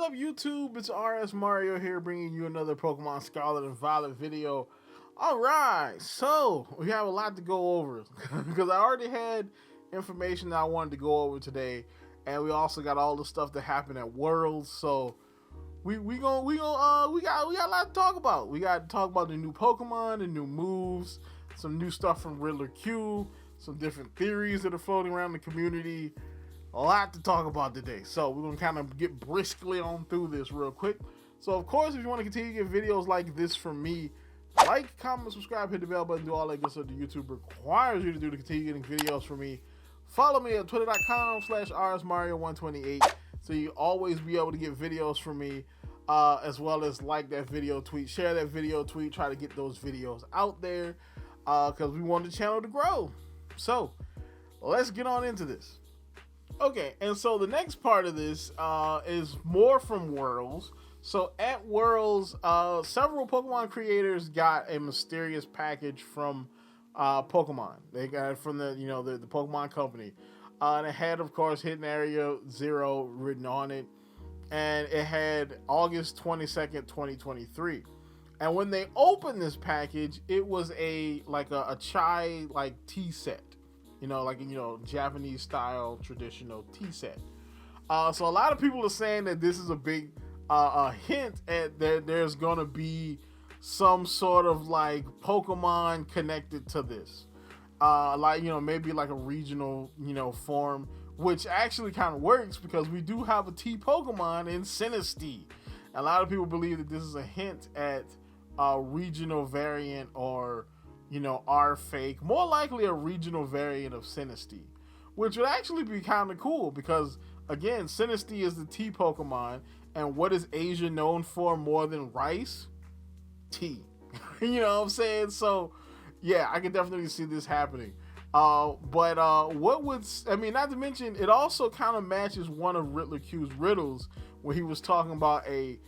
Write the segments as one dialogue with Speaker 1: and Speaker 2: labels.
Speaker 1: up, YouTube? It's RSMario here, bringing you another Pokemon Scarlet and Violet video. Alright, so we have a lot to go over because I already had information that I wanted to go over today, and we also got all the stuff that happened at Worlds. So we got a lot to talk about. We got to talk about the new Pokemon, the new moves, some new stuff from Riddler Khu, some different theories that are floating around the community. A lot to talk about today, so we're gonna kind of get briskly on through this real quick. So of course, if you want to continue to get videos like this from me, like, comment, subscribe, hit the bell button, do all that good stuff that YouTube requires you to do to continue getting videos from me. Follow me at twitter.com/rsmario128 so you always be able to get videos from me, as well as like that video tweet, share that video tweet, try to get those videos out there, because we want the channel to grow. So let's get on into this. Okay, and so the next part of this is more from Worlds. So at Worlds, several Pokemon creators got a mysterious package from Pokemon. They got it from the Pokemon company. And it had, of course, Hidden Area 0 written on it. And it had August 22nd, 2023. And when they opened this package, it was a chai tea set. Japanese style traditional tea set. So a lot of people are saying that this is a big hint at that there's gonna be some sort of like Pokemon connected to this. Maybe like a regional, form, which actually kind of works because we do have a tea Pokemon in Sinistea. A lot of people believe that this is a hint at a regional variant or our fake, more likely a regional variant of Sinistea, which would actually be kind of cool because, again, Sinistea is the tea Pokemon, and what is Asia known for more than rice? Tea. You know what I'm saying? So, yeah, I can definitely see this happening. Not to mention, it also kind of matches one of Riddler Khu's riddles where he was talking about a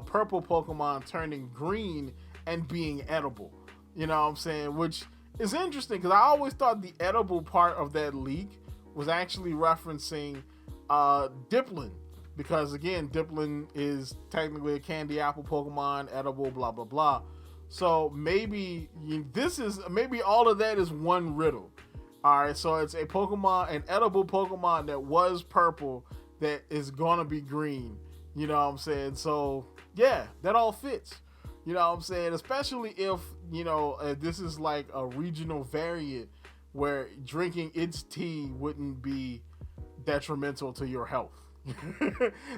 Speaker 1: purple Pokemon turning green and being edible. You know what I'm saying? Which is interesting because I always thought the edible part of that leak was actually referencing Diplin. Because again, Diplin is technically a candy apple Pokemon, edible, blah, blah, blah. So maybe all of that is one riddle. Alright, so it's a Pokemon, an edible Pokemon that was purple that is gonna be green. You know what I'm saying? So yeah, that all fits. You know what I'm saying? Especially if, this is like a regional variant where drinking its tea wouldn't be detrimental to your health.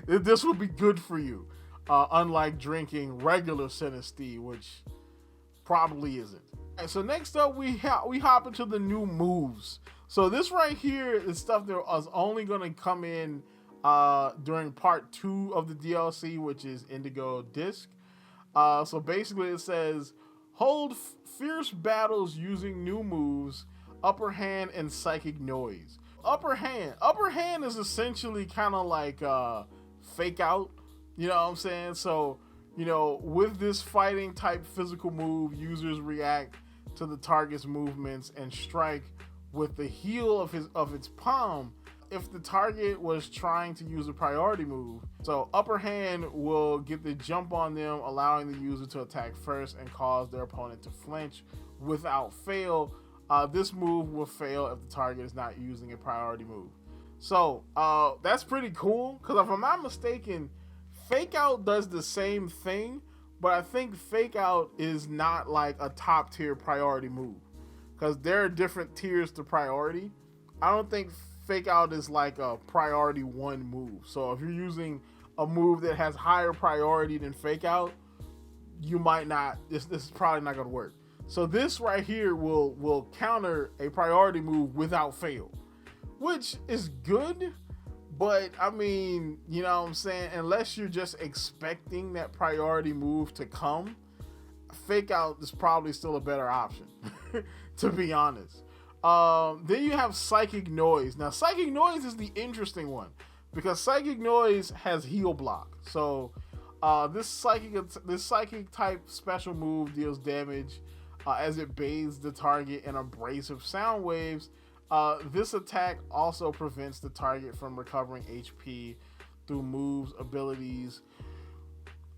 Speaker 1: This would be good for you. Unlike drinking regular Sinistea, which probably isn't. Right, so next up, we hop into the new moves. So this right here is stuff that is only going to come in during part 2 of the DLC, which is Indigo Disc. So basically it says, hold fierce battles using new moves, upper hand and psychic noise. Upper hand is essentially kind of like fake out, you know what I'm saying? So, with this fighting type physical move, users react to the target's movements and strike with the heel of its palm if the target was trying to use a priority move. So upper hand will get the jump on them, allowing the user to attack first and cause their opponent to flinch without fail. This move will fail if the target is not using a priority move. So that's pretty cool because if I'm not mistaken, Fake Out does the same thing, but I think Fake Out is not like a top tier priority move because there are different tiers to priority. I don't think Fake Out is like a priority 1 move. So if you're using a move that has higher priority than Fake Out, you might not, this is probably not going to work. So this right here will counter a priority move without fail, which is good. But I mean, you know what I'm saying? Unless you're just expecting that priority move to come, Fake Out is probably still a better option, to be honest. Then you have Psychic Noise. Now, Psychic Noise is the interesting one because Psychic Noise has heal block. So this psychic type special move deals damage as it bathes the target in abrasive sound waves. This attack also prevents the target from recovering HP through moves, abilities,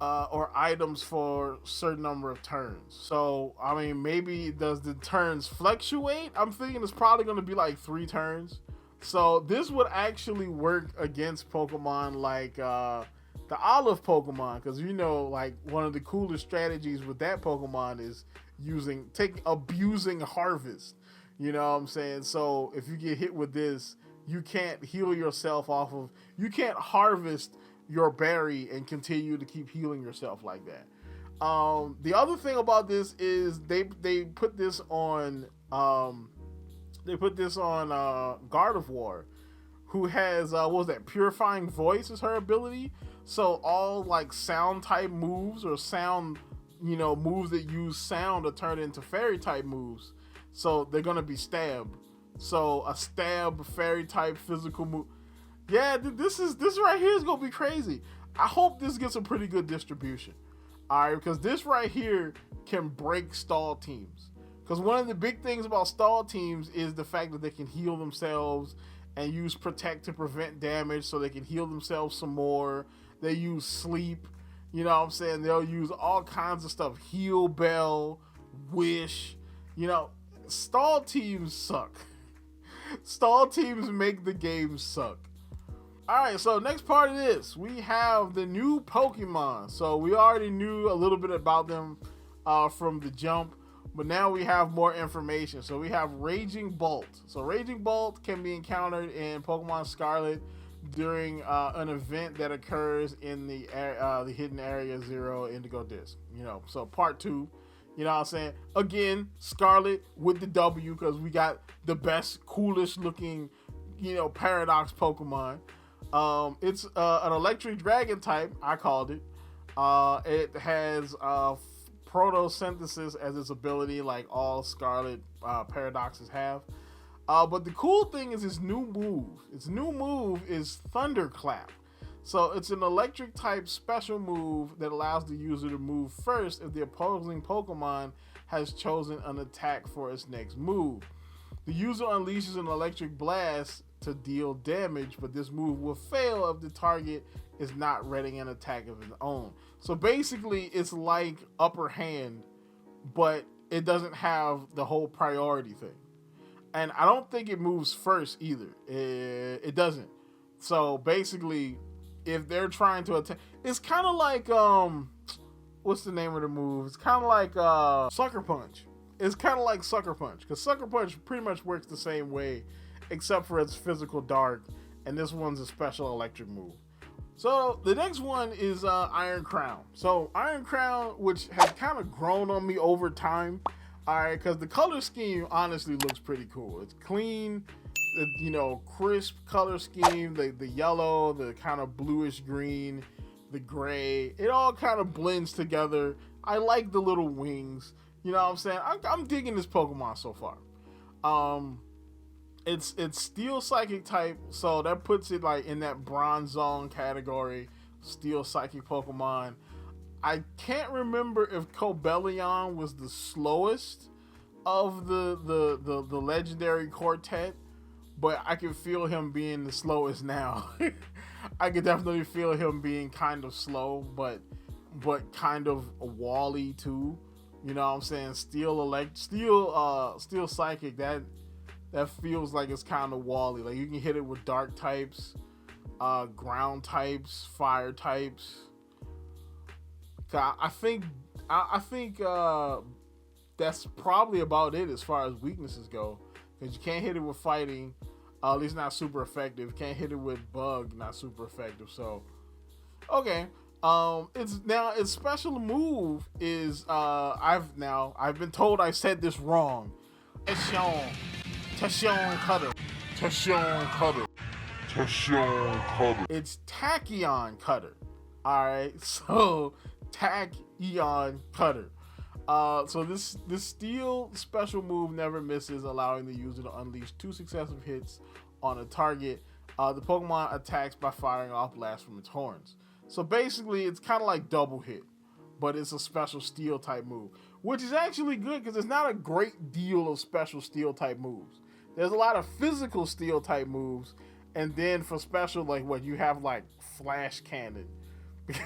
Speaker 1: or items for a certain number of turns. So, I mean, maybe does the turns fluctuate? I'm thinking it's probably going to be like 3 turns. So this would actually work against Pokemon like the Olive Pokemon, because you know, like one of the coolest strategies with that Pokemon is abusing Harvest. You know what I'm saying? So if you get hit with this, you can't heal yourself you can't harvest your berry and continue to keep healing yourself like that. The other thing about this is they put this on Gardevoir, who has what was that, Purifying Voice is her ability. So all like sound type moves or sound, moves that use sound are turned into fairy type moves. So they're gonna be stab. So a stab fairy type physical move. Yeah, this right here is gonna be crazy. I hope this gets a pretty good distribution. Alright, because this right here can break stall teams. Because one of the big things about stall teams is the fact that they can heal themselves and use Protect to prevent damage so they can heal themselves some more. They use Sleep. You know what I'm saying? They'll use all kinds of stuff. Heal Bell, Wish. Stall teams suck. Stall teams make the game suck. Alright, so next part of this, we have the new Pokemon. So we already knew a little bit about them from the jump, but now we have more information. So we have Raging Bolt. So Raging Bolt can be encountered in Pokemon Scarlet during an event that occurs in the Hidden Area 0 Indigo Disc. So part 2. You know what I'm saying? Again, Scarlet with the W, because we got the best, coolest looking, Paradox Pokemon. It's an electric dragon type, I called it. It has photosynthesis as its ability, like all Scarlet Paradoxes have. But the cool thing is its new move. Its new move is Thunderclap. So it's an electric type special move that allows the user to move first if the opposing Pokemon has chosen an attack for its next move. The user unleashes an electric blast to deal damage, but this move will fail if the target is not readying an attack of its own. So basically it's like Upper Hand, but it doesn't have the whole priority thing. And I don't think it moves first either. It doesn't. So basically, if they're trying to attack, it's kind of like what's the name of the move? It's kind of like Sucker Punch. It's kind of like Sucker Punch, because Sucker Punch pretty much works the same way, except for its physical dark, and this one's a special electric move. So the next one is Iron Crown. So Iron Crown, which has kind of grown on me over time, alright, because the color scheme honestly looks pretty cool. It's clean, crisp color scheme, the yellow, the kind of bluish green, the gray, it all kind of blends together. I like the little wings. You know what I'm saying? I'm digging this Pokemon so far. It's Steel Psychic type, so that puts it like in that Bronze Zone category. Steel Psychic Pokemon. I can't remember if Cobalion was the slowest of the legendary quartet, but I can feel him being the slowest now. I could definitely feel him being kind of slow, but kind of a Wally too. You know what I'm saying? Steel Psychic, that feels like it's kind of Wally. Like you can hit it with dark types, ground types, fire types. I think that's probably about it as far as weaknesses go. Because you can't hit it with fighting, at least not super effective. Can't hit it with bug, not super effective. So, okay. Its special move is I've been told I said this wrong. Tashion Cutter. It's Tachyon Cutter. Alright, so Tachyon Cutter. So this steel special move never misses, allowing the user to unleash 2 successive hits on a target. The Pokemon attacks by firing off blasts from its horns. So basically, it's kind of like double hit, but it's a special steel type move, which is actually good because there's not a great deal of special steel type moves. There's a lot of physical steel type moves, And then for special, like what you have like flash cannon.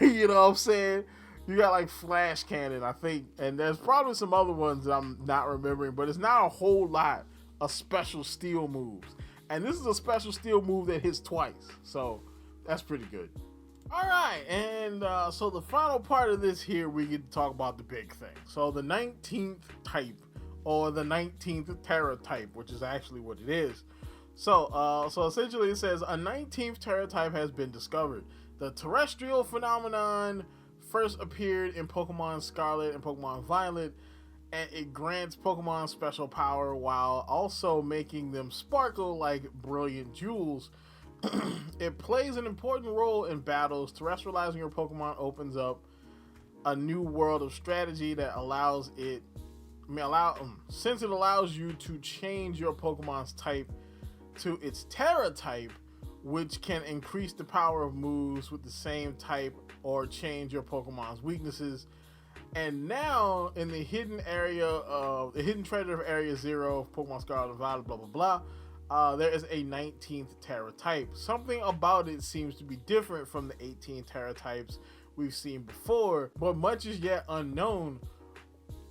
Speaker 1: You know what I'm saying? You got like flash cannon, I think, and there's probably some other ones that I'm not remembering, but it's not a whole lot of special steel moves. And this is a special steel move that hits twice, so that's pretty good. All right, and so the final part of this here, we get to talk about the big thing. So the 19th type, or the 19th Tera type, which is actually what it is. So essentially it says a 19th Tera type has been discovered. The terrestrial phenomenon first appeared in Pokemon Scarlet and Pokemon Violet, and it grants Pokemon special power while also making them sparkle like brilliant jewels. It plays an important role in battles. Terrestrializing your Pokemon opens up a new world of strategy that allows it. Since it allows you to change your Pokemon's type to its Tera type, which can increase the power of moves with the same type or change your Pokemon's weaknesses. And now, in the hidden area of the hidden treasure of Area 0 of Pokemon Scarlet and Violet, blah blah blah, there is a 19th Tera type. Something about it seems to be different from the 18 Tera types we've seen before, but much is yet unknown.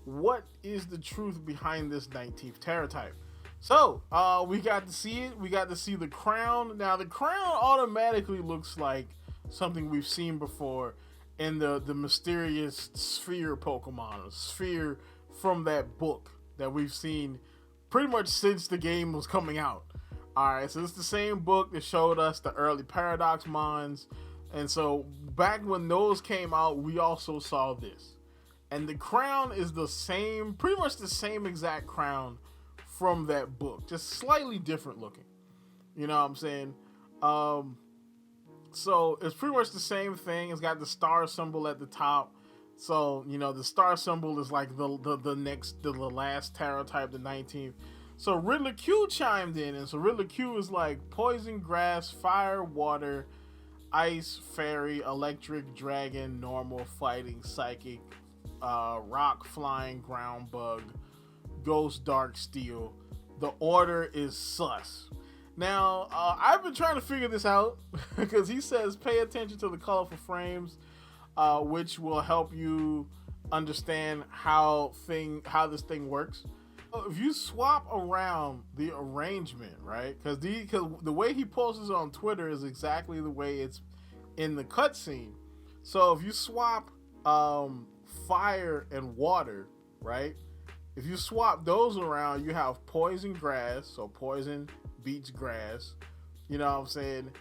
Speaker 1: What is the truth behind this 19th Tera type? So, we got to see it. We got to see the crown. Now, the crown automatically looks like something we've seen before in the mysterious sphere Pokemon, a sphere from that book that we've seen pretty much since the game was coming out. Alright, so it's the same book that showed us the early Paradox mons. And so, back when those came out, we also saw this. And the crown is the same, pretty much the same exact crown from that book, just slightly different looking. You know what I'm saying? So it's pretty much the same thing. It's got the star symbol at the top. So, you know, the star symbol is like the last Tera type, the 19th. So Riddler Khu chimed in, and so Riddler Khu is like poison, grass, fire, water, ice, fairy, electric, dragon, normal, fighting, psychic, rock, flying, ground, bug, ghost, dark, steel. The order is sus. Now, I've been trying to figure this out because he says pay attention to the colorful frames, which will help you understand how this thing works. If you swap around the arrangement, right? Because the way he posts it on Twitter is exactly the way it's in the cutscene. So if you swap fire and water, right? If you swap those around, you have poison grass, so poison beats grass. You know what I'm saying?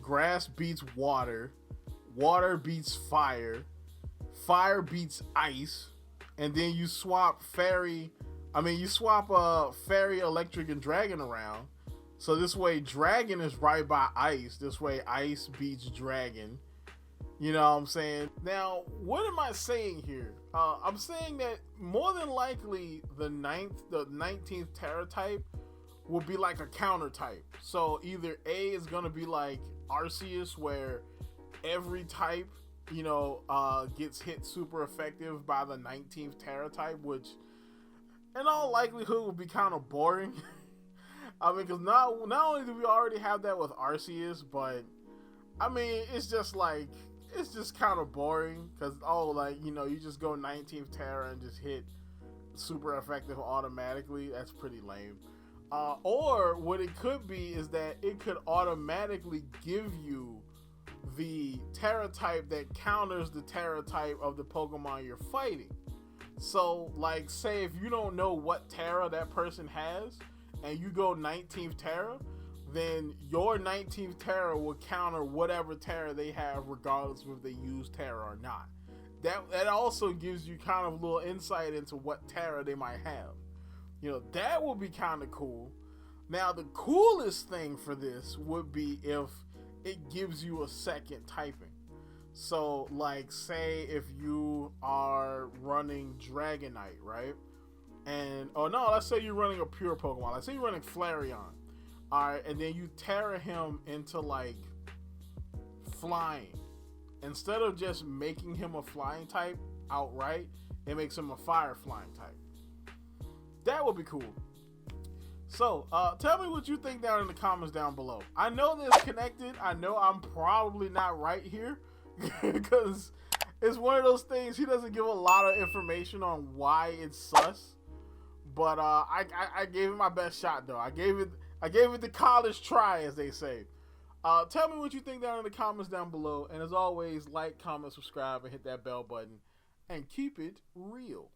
Speaker 1: Grass beats water. Water beats fire. Fire beats ice. And then you swap fairy, electric, and dragon around. So this way dragon is right by ice. This way ice beats dragon. You know what I'm saying? Now, what am I saying here? I'm saying that more than likely the 19th Tera type will be like a counter type. So either A is going to be like Arceus, where every type, you know, gets hit super effective by the 19th Tera type, which in all likelihood will be kind of boring. I mean, because not only do we already have that with Arceus, but I mean, it's just kind of boring because, you just go 19th Tera and just hit super effective automatically. That's pretty lame. Or what it could be is that it could automatically give you the Tera type that counters the Tera type of the Pokemon you're fighting. So, like, say if you don't know what Tera that person has and you go 19th Tera, then your 19th Tera will counter whatever Tera they have, regardless of if they use Tera or not. That also gives you kind of a little insight into what Tera they might have. You know, that would be kind of cool. Now, the coolest thing for this would be if it gives you a second typing. So, like, say if you are running Dragonite, right? Let's say you're running a pure Pokemon. Let's say you're running Flareon. Alright, and then you Tera him into, like, flying. Instead of just making him a flying type outright, it makes him a fire flying type. That would be cool. So, tell me what you think down in the comments down below. I know this connected. I know I'm probably not right here because it's one of those things. He doesn't give a lot of information on why it's sus, but I gave it my best shot though. I gave it the college try, as they say. Tell me what you think down in the comments down below, and as always, like, comment, subscribe, and hit that bell button, and keep it real.